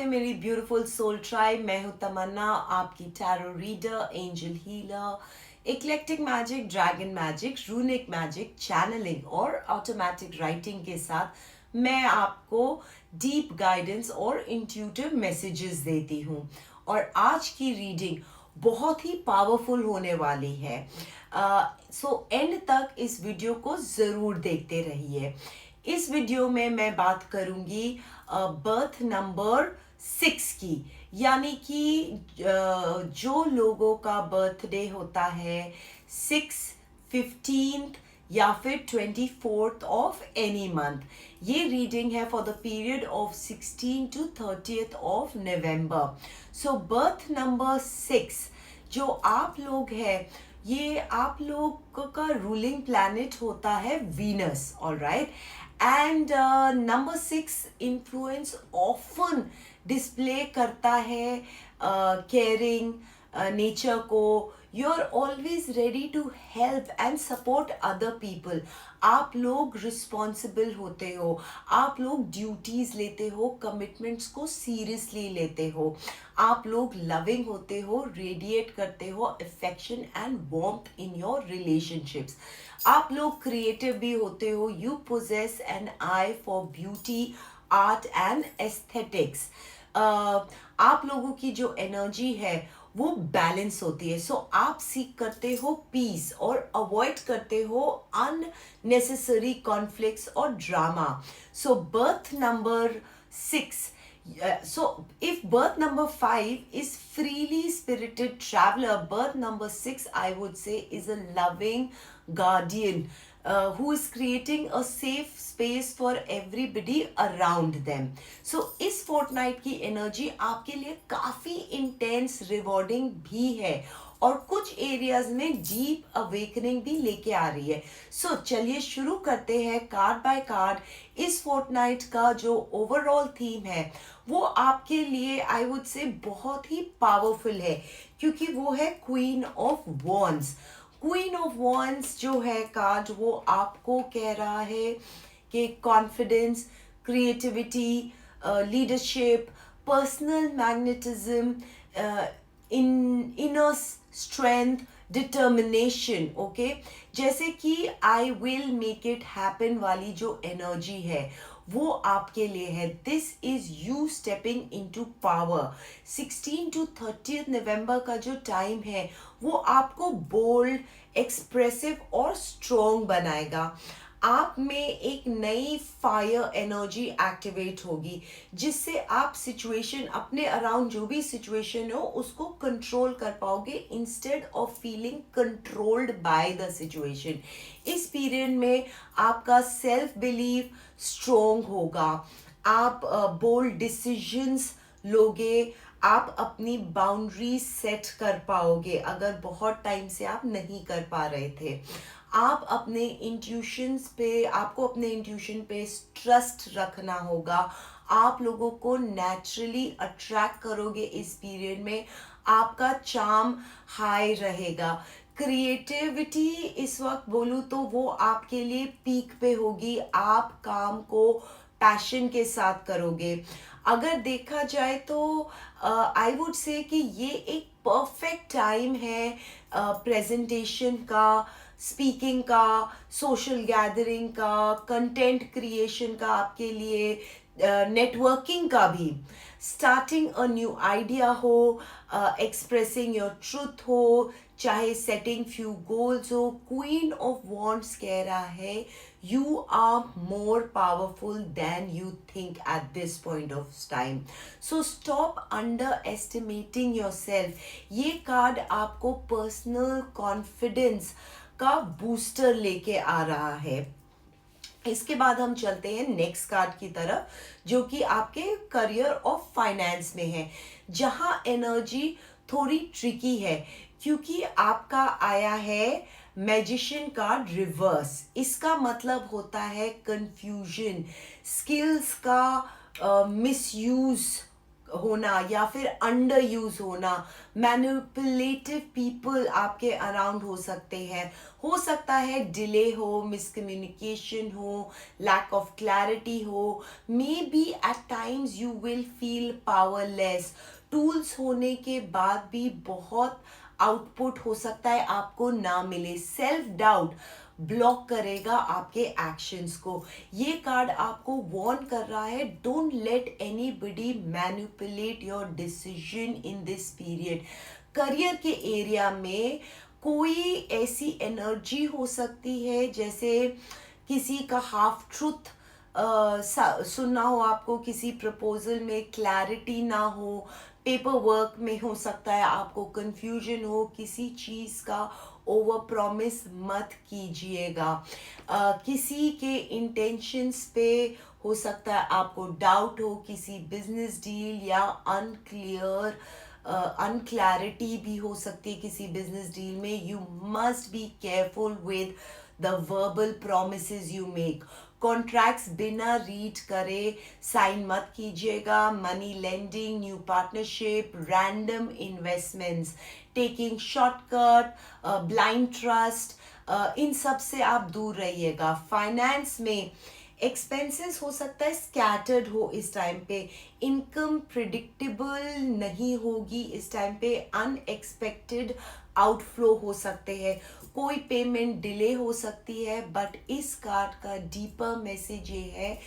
नमस्ते मेरी beautiful soul tribe. मैं हूं तमन्ना, आपकी tarot reader, angel healer, eclectic magic, dragon magic, runic magic, channelling और ऑटोमेटिक राइटिंग के साथ मैं आपको डीप गाइडेंस और इंट्यूटिव मैसेजेस देती हूं। और आज की रीडिंग बहुत ही पावरफुल होने वाली है। सो एंड तक इस वीडियो को ज़रूर देखते रहिए। इस वीडियो में मैं बात करूंगी बर्थ नंबर 6 की, यानी कि जो लोगों का बर्थडे होता है 6, 15 या फिर 24th ऑफ एनी मंथ। ये रीडिंग है for the period of 16 to 30th of November. So birth number 6 जो आप लोग हैं, ये आप लोग का रूलिंग प्लैनेट होता है Venus, alright. And number 6 influence often display करता है केयरिंग नेचर को। You are always ready to help and support other people. आप लोग रिस्पॉन्सिबल होते हो, आप लोग ड्यूटीज लेते हो, कमिटमेंट्स को सीरियसली लेते हो, आप लोग लविंग होते हो, रेडिएट करते हो affection and warmth in your relationships. आप लोग क्रिएटिव भी होते हो, you possess an eye for beauty, art and aesthetics. आप लोगों की जो एनर्जी है वो बैलेंस होती है। सो आप सीख करते हो पीस और अवॉइड करते हो अननेसेसरी कॉन्फ्लिक्ट्स और drama. So birth number 6, so if birth number 5 is freely spirited traveler, birth number 6 I would say is a loving guardian who is creating a safe space for everybody around them. So इस Fortnite की energy आपके लिए काफी intense rewarding भी है और कुछ areas में डीप अवेकनिंग भी लेके आ रही है। सो चलिए शुरू करते हैं कार्ड बाय कार्ड। इस फोर्टनाइट का जो ओवरऑल थीम है वो आपके लिए आई वुड से बहुत ही पावरफुल है, क्योंकि वो है queen of wands. Queen of wands जो है कार्ड, वो आपको कह रहा है कि confidence, creativity, leadership, personal magnetism, inner strength, determination. Okay, जैसे कि I will make it happen वाली जो एनर्जी है वो आपके लिए है। This is you stepping into power. 16 to 30th नवंबर का जो टाइम है वो आपको बोल्ड, एक्सप्रेसिव और स्ट्रॉन्ग बनाएगा। आप में एक नई फायर एनर्जी एक्टिवेट होगी, जिससे आप सिचुएशन, अपने अराउंड जो भी सिचुएशन हो उसको कंट्रोल कर पाओगे instead of feeling controlled by the situation. इस पीरियड में आपका सेल्फ बिलीफ स्ट्रोंग होगा, आप बोल्ड डिसीजंस लोगे, आप अपनी बाउंड्री सेट कर पाओगे अगर बहुत टाइम से आप नहीं कर पा रहे थे। आप अपने इंट्यूशंस पे, आपको अपने इंट्यूशन पे ट्रस्ट रखना होगा। आप लोगों को नेचुरली अट्रैक्ट करोगे इस पीरियड में। आपका चार्म हाई रहेगा। क्रिएटिविटी इस वक्त बोलूँ तो वो आपके लिए पीक पे होगी। आप काम को पैशन के साथ करोगे। अगर देखा जाए तो आई वुड से कि ये एक परफेक्ट टाइम है प्रेजेंटेशन का, स्पीकिंग का, सोशल गैदरिंग का, कंटेंट क्रिएशन का, आपके लिए नेटवर्किंग का भी, स्टार्टिंग अ न्यू आइडिया हो, एक्सप्रेसिंग योर ट्रूथ हो, चाहे सेटिंग फ्यू गोल्स हो। क्वीन ऑफ वॉन्ड्स कह रहा है you are more powerful than you think at this point of time. So stop underestimating yourself. ये card आपको personal confidence का बूस्टर लेके आ रहा है। इसके बाद हम चलते हैं नेक्स्ट कार्ड की तरफ, जो कि आपके करियर और फाइनेंस में है, जहां एनर्जी थोड़ी ट्रिकी है, क्योंकि आपका आया है मैजिशियन कार्ड रिवर्स। इसका मतलब होता है कंफ्यूजन, स्किल्स का मिसयूज होना या फिर अंडर यूज होना, मैनिपुलेटिव पीपल आपके अराउंड हो सकते हैं, हो सकता है डिले हो, मिसकम्युनिकेशन हो, लैक ऑफ क्लैरिटी हो, maybe at times you will feel powerless. Tools होने के बाद भी बहुत आउटपुट हो सकता है आपको ना मिले, सेल्फ डाउट ब्लॉक करेगा आपके एक्शंस को। ये कार्ड आपको वार्न कर रहा है, don't let anybody manipulate your decision in this period. Career के एरिया में कोई ऐसी एनर्जी हो सकती है जैसे किसी का हाफ ट्रूथ सुनना हो आपको, किसी प्रपोजल में क्लैरिटी ना हो, पेपर वर्क में हो सकता है आपको कंफ्यूजन हो, किसी चीज़ का ओवर प्रॉमिस मत कीजिएगा। किसी के इंटेंशंस पे हो सकता है आपको डाउट हो, किसी बिजनेस डील या अनक्लैरिटी भी हो सकती है किसी बिजनेस डील में। You must be careful with the verbal promises you make. Contracts बिना रीड करे साइन मत कीजिएगा। Money lending, new partnership, random investments, taking shortcut, blind trust, इन सब से आप दूर रहिएगा। फाइनेंस में एक्सपेंसेस हो सकता है स्कैटर्ड हो इस टाइम पे, इनकम प्रिडिक्टेबल नहीं होगी इस टाइम पे, अनएक्सपेक्टेड आउटफ्लो हो सकते हैं, कोई पेमेंट डिले हो सकती है। बट इस कार्ड का डीपर मैसेज ये है,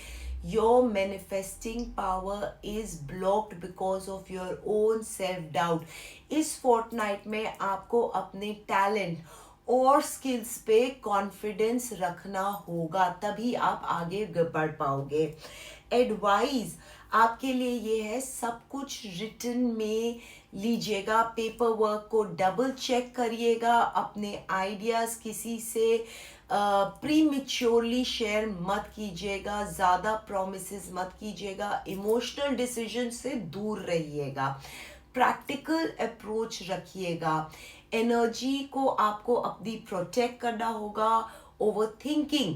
your manifesting power is blocked because of your own self doubt. इस फोर्टनाइट में आपको अपने टैलेंट और स्किल्स पे कॉन्फिडेंस रखना होगा, तभी आप आगे बढ़ पाओगे। एडवाइस आपके लिए ये है, सब कुछ रिटन में लीजिएगा, पेपर वर्क को डबल चेक करिएगा, अपने आइडियाज किसी से प्रीमेच्योरली शेयर मत कीजिएगा, ज़्यादा प्रोमिसेस मत कीजिएगा, इमोशनल डिसीजन से दूर रहिएगा, प्रैक्टिकल अप्रोच रखिएगा। एनर्जी को आपको अपनी प्रोटेक्ट करना होगा, ओवर थिंकिंग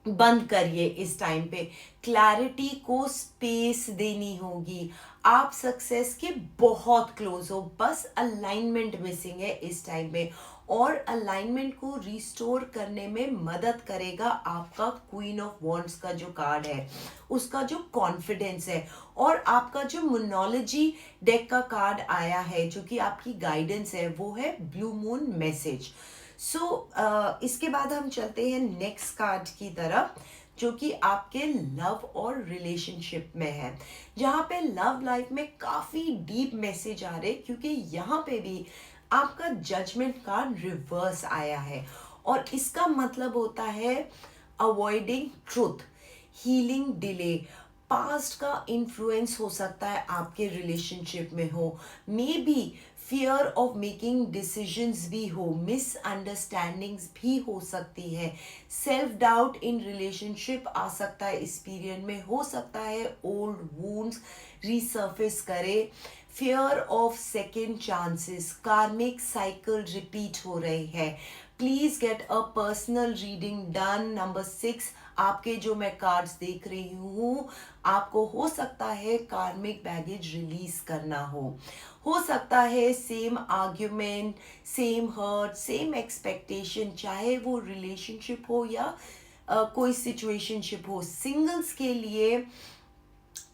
बंद करिए इस टाइम पे, क्लैरिटी को स्पेस देनी होगी। आप सक्सेस के बहुत क्लोज हो, बस अलाइनमेंट मिसिंग है इस टाइम में, और अलाइनमेंट को रिस्टोर करने में मदद करेगा आपका क्वीन ऑफ वॉन्ड्स का जो कार्ड है, उसका जो कॉन्फिडेंस है, और आपका जो मोनोलॉजी डेक का कार्ड आया है जो कि आपकी गाइडेंस है, वो है ब्लू मून मैसेज। इसके बाद हम चलते हैं नेक्स्ट कार्ड की तरफ, जो कि आपके लव और रिलेशनशिप में है, जहाँ पे लव लाइफ में काफ़ी डीप मैसेज आ रहे, क्योंकि यहाँ पे भी आपका जजमेंट कार्ड रिवर्स आया है, और इसका मतलब होता है avoiding truth, healing delay, past का इन्फ्लुएंस हो सकता है आपके रिलेशनशिप में हो, may be fear of making decisions भी हो, मिसअंडरस्टैंडिंग्स भी हो सकती है, सेल्फ डाउट इन रिलेशनशिप आ सकता है इस पीरियड में, हो सकता है ओल्ड वुंड्स रिसर्फेस करे, फियर ऑफ सेकेंड चांसेस, कार्मिक साइकिल रिपीट हो रहे हैं। Please get a personal reading done. Number 6, आपके जो मैं कार्ड्स देख रही हूँ, आपको हो सकता है कार्मिक बैगेज रिलीज करना हो सकता है same argument, same hurt, same expectation, चाहे वो रिलेशनशिप हो या कोई सिचुएशनशिप हो। सिंगल्स के लिए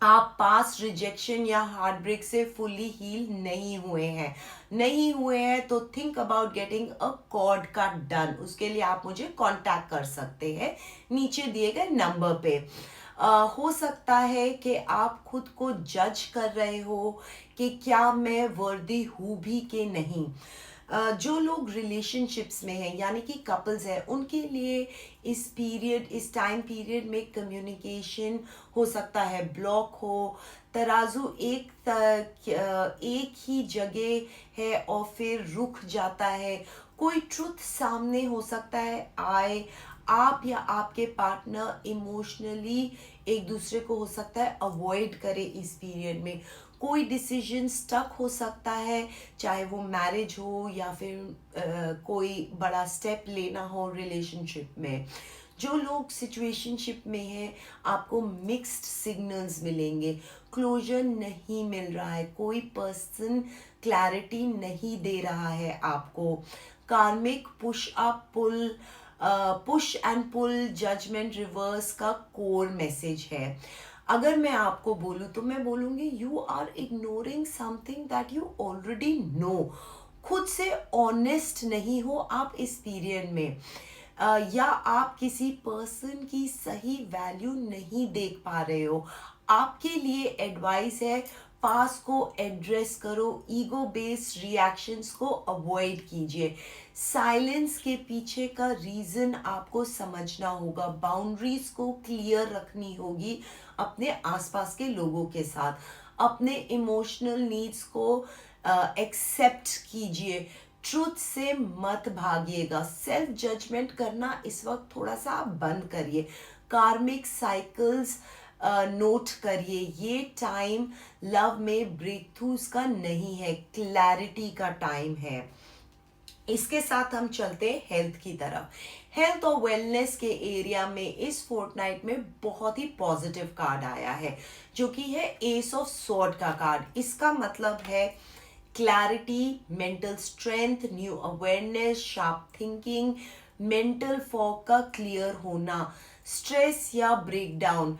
आप पास्ट रिजेक्शन या हार्ट ब्रेक से फुली हील नहीं हुए हैं तो think about getting a cord cut done. उसके लिए आप मुझे कांटेक्ट कर सकते हैं नीचे दिए गए नंबर पे। हो सकता है कि आप खुद को जज कर रहे हो कि क्या मैं वर्दी हूँ भी कि नहीं। जो लोग रिलेशनशिप्स में हैं यानी कि कपल्स हैं, उनके लिए इस टाइम पीरियड में कम्युनिकेशन हो सकता है ब्लॉक हो, तराजू एक ही जगह है और फिर रुक जाता है, कोई ट्रुथ सामने हो सकता है आए, आप या आपके पार्टनर इमोशनली एक दूसरे को हो सकता है अवॉइड करे इस पीरियड में, कोई डिसीजन स्टक हो सकता है, चाहे वो मैरिज हो या फिर कोई बड़ा स्टेप लेना हो रिलेशनशिप में। जो लोग सिचुएशनशिप में हैं, आपको मिक्स्ड सिग्नल्स मिलेंगे, क्लोजर नहीं मिल रहा है, कोई पर्सन क्लैरिटी नहीं दे रहा है आपको। Karmic push and pull judgement reverse का कोर मैसेज है। अगर मैं आपको बोलूँ तो मैं बोलूँगी you are ignoring something that you already know. खुद से ऑनेस्ट नहीं हो आप इस पीरियड में, या आप किसी पर्सन की सही वैल्यू नहीं देख पा रहे हो। आपके लिए एडवाइस है, पास को एड्रेस करो, ईगो बेस्ड रिएक्शंस को अवॉइड कीजिए। साइलेंस के पीछे का रीजन आपको समझना होगा, बाउंड्रीज को क्लियर रखनी होगी अपने आसपास के लोगों के साथ। अपने इमोशनल नीड्स को एक्सेप्ट कीजिए, ट्रूथ से मत भागिएगा। सेल्फ जजमेंट करना इस वक्त थोड़ा सा आप बंद करिए। कार्मिक साइकिल्स नोट करिए, ये टाइम लव में ब्रेक थ्रूज का नहीं है, क्लैरिटी का टाइम है। इसके साथ हम चलते हैं हेल्थ की तरफ। हेल्थ और वेलनेस के एरिया में इस फोर्टनाइट में बहुत ही पॉजिटिव कार्ड आया है, जो कि है एस ऑफ स्वॉर्ड का कार्ड। इसका मतलब है clarity, mental strength, new awareness, sharp thinking, mental fog का क्लियर होना, स्ट्रेस या ब्रेकडाउन,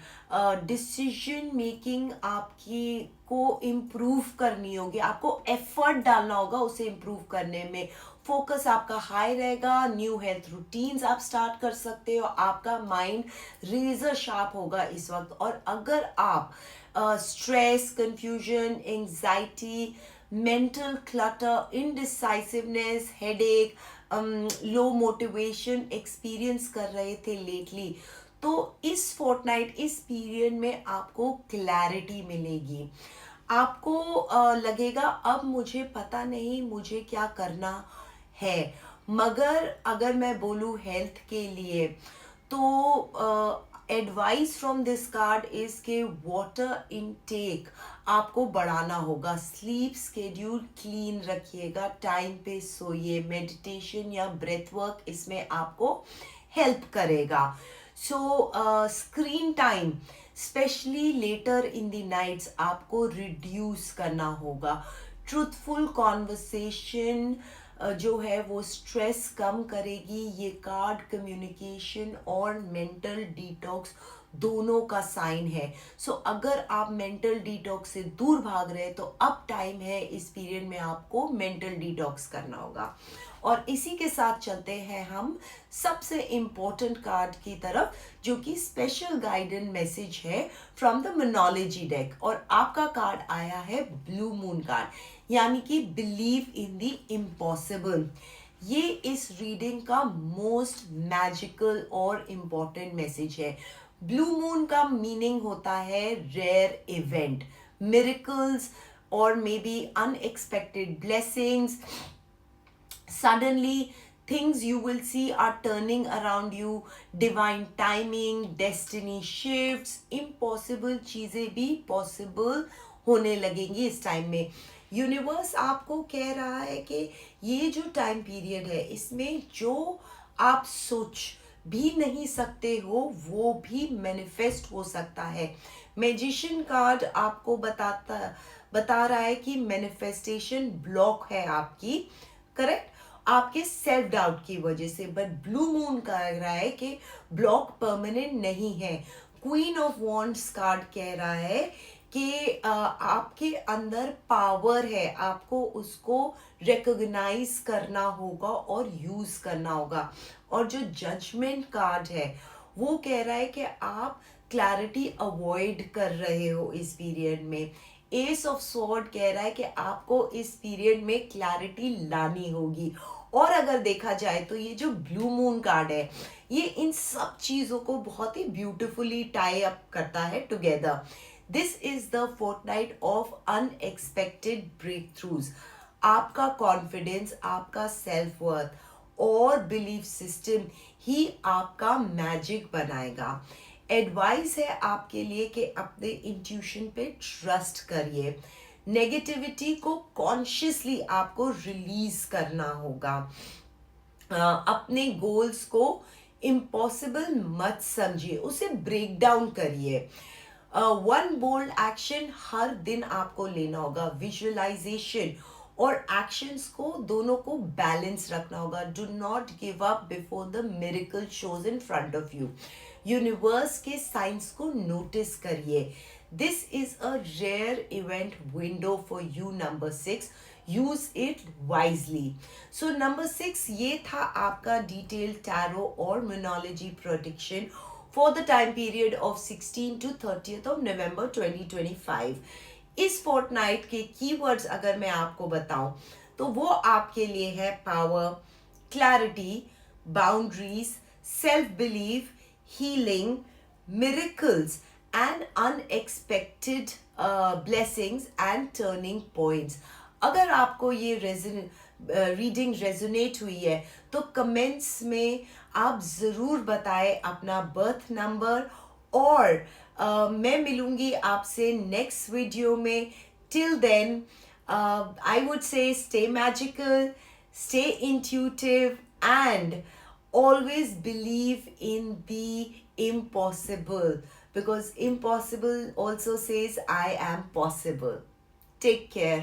डिसीजन मेकिंग आपकी को इम्प्रूव करनी होगी, आपको एफर्ट डालना होगा उसे इम्प्रूव करने में। फोकस आपका हाई रहेगा, न्यू हेल्थ रूटीन्स आप स्टार्ट कर सकते हो, आपका माइंड रेजर शार्प होगा इस वक्त। और अगर आप stress, confusion, anxiety, mental clutter, indecisiveness, headache, low motivation experience कर रहे थे लेटली, तो इस फोर्टनाइट, इस पीरियड में आपको क्लैरिटी मिलेगी। आपको लगेगा अब मुझे पता नहीं मुझे क्या करना है। मगर अगर मैं बोलूँ हेल्थ के लिए, तो advice from this card is के वाटर इनटेक आपको बढ़ाना होगा, स्लीप स्केड्यूल क्लीन रखिएगा, टाइम पे सोइए, मेडिटेशन या ब्रेथ वर्क इसमें आपको हेल्प करेगा। So screen time specially later in the nights आपको रिड्यूस करना होगा। ट्रूथफुल कॉन्वर्सेशन जो है वो स्ट्रेस कम करेगी। ये कार्ड कम्युनिकेशन और मेंटल डिटॉक्स दोनों का साइन है। सो अगर आप मेंटल डिटॉक्स से दूर भाग रहे हैं तो अब टाइम है, इस पीरियड में आपको मेंटल डिटॉक्स करना होगा। और इसी के साथ चलते हैं हम सबसे इम्पोर्टेंट कार्ड की तरफ, जो कि स्पेशल गाइडेंस मैसेज है फ्रॉम द मोनोलॉजी डेक। और आपका कार्ड आया है ब्लू मून कार्ड, यानी कि बिलीव इन द इम्पॉसिबल। ये इस रीडिंग का मोस्ट मैजिकल और इम्पॉर्टेंट मैसेज है। ब्लू मून का मीनिंग होता है रेयर इवेंट, मिरेकल्स और may be unexpected blessings. Suddenly things you will see are turning around you, divine timing, destiny shifts, impossible चीजें भी पॉसिबल होने लगेंगी इस टाइम में। यूनिवर्स आपको कह रहा है कि ये जो टाइम पीरियड है इसमें जो आप सोच भी नहीं सकते हो वो भी मैनिफेस्ट हो सकता है। मैजिशियन कार्ड आपको बता रहा है कि मैनिफेस्टेशन ब्लॉक है आपकी, करेक्ट, आपके सेल्फ डाउट की वजह से। बट ब्लू मून कह रहा है कि ब्लॉक परमानेंट नहीं है। क्वीन ऑफ वॉन्ड्स कार्ड कह रहा है कि आपके अंदर पावर है, आपको उसको रिकॉग्नाइज करना होगा और यूज करना होगा। और जो जजमेंट कार्ड है वो कह रहा है कि आप क्लैरिटी अवॉइड कर रहे हो इस पीरियड में। एस ऑफ स्वॉर्ड कह रहा है कि आपको इस पीरियड में क्लैरिटी लानी होगी। और अगर देखा जाए तो ये जो ब्लू मून कार्ड है ये इन सब चीजों को बहुत ही ब्यूटिफुली टाई अप करता है together. This is the fortnight of unexpected breakthroughs. आपका कॉन्फिडेंस, आपका सेल्फ वर्थ और बिलीफ सिस्टम ही आपका मैजिक बनाएगा। एडवाइस है आपके लिए कि अपने इंट्यूशन पे ट्रस्ट करिए। नेगेटिविटी को कॉन्शियसली आपको रिलीज करना होगा। अपने गोल्स को इम्पॉसिबल मत समझिए, उसे ब्रेक डाउन करिए। वन बोल्ड एक्शन हर दिन आपको लेना होगा। विजुअलाइजेशन और एक्शंस को दोनों को बैलेंस रखना होगा। Do not give up before the miracle shows in front of you. Universe के साइंस को नोटिस करिए। This is a rare event window for you. Number 6, use it wisely. So number 6, ये था आपका डिटेल टैरो और numerology prediction for the time period of 16 to 30th of November 2025। इस Fortnite के keywords अगर मैं आपको बताऊं तो वो आपके लिए है power, clarity, boundaries, self believe, healing, miracles and unexpected blessings and turning points। अगर आपको ये रीडिंग रेजोनेट हुई है तो कमेंट्स में आप ज़रूर बताएं अपना बर्थ नंबर। और मैं मिलूंगी आपसे नेक्स्ट वीडियो में। Till then I would say stay magical, stay intuitive, and always believe in the impossible, because impossible also says I am possible. Take care.